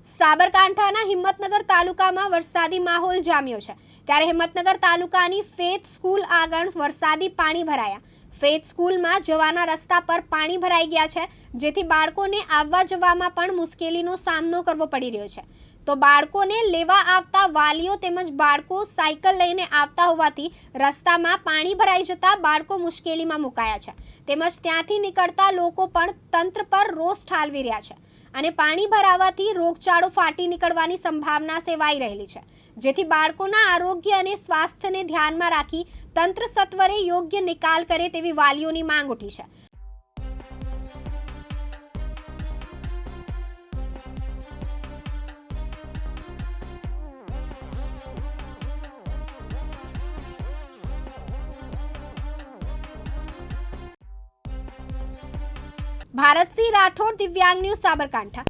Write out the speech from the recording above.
સાબરકાંઠાના હિંમતનગર તાલુકામાં વરસાદી માહોલ જામ્યો છે। ત્યારે હિંમતનગર તાલુકાની ફેથ સ્કૂલ આગળ વરસાદી પાણી ભરાયા। ફેથ સ્કૂલમાં જવાના રસ્તા પર પાણી ભરાઈ ગયા છે, જેથી બાળકોને આવવા જવામાં પણ મુશ્કેલીનો સામનો કરવો પડી રહ્યો છે। તો બાળકોને લેવા આવતા વાલીઓ તેમજ બાળકો સાયકલ લઈને આવતા હોવાથી રસ્તામાં પાણી ભરાઈ જતા બાળકો મુશ્કેલીમાં મુકાયા છે, તેમજ ત્યાંથી નીકળતા લોકો પણ તંત્ર પર રોષ ઠાલવી રહ્યા છે અને પાણી ભરાવાથી રોગચાળો ફાટી નીકળવાની સંભાવના સેવાઈ રહેલી છે, જેથી બાળકોના આરોગ્ય અને સ્વાસ્થ્યને ધ્યાનમાં રાખી તંત્ર સત્વરે યોગ્ય નિકાલ કરે તેવી વાલીઓની માંગ ઉઠી છે। ભારતસિંહ રાઠોડ, દિવ્યાંગ ન્યૂઝ, સાબરકાંઠા।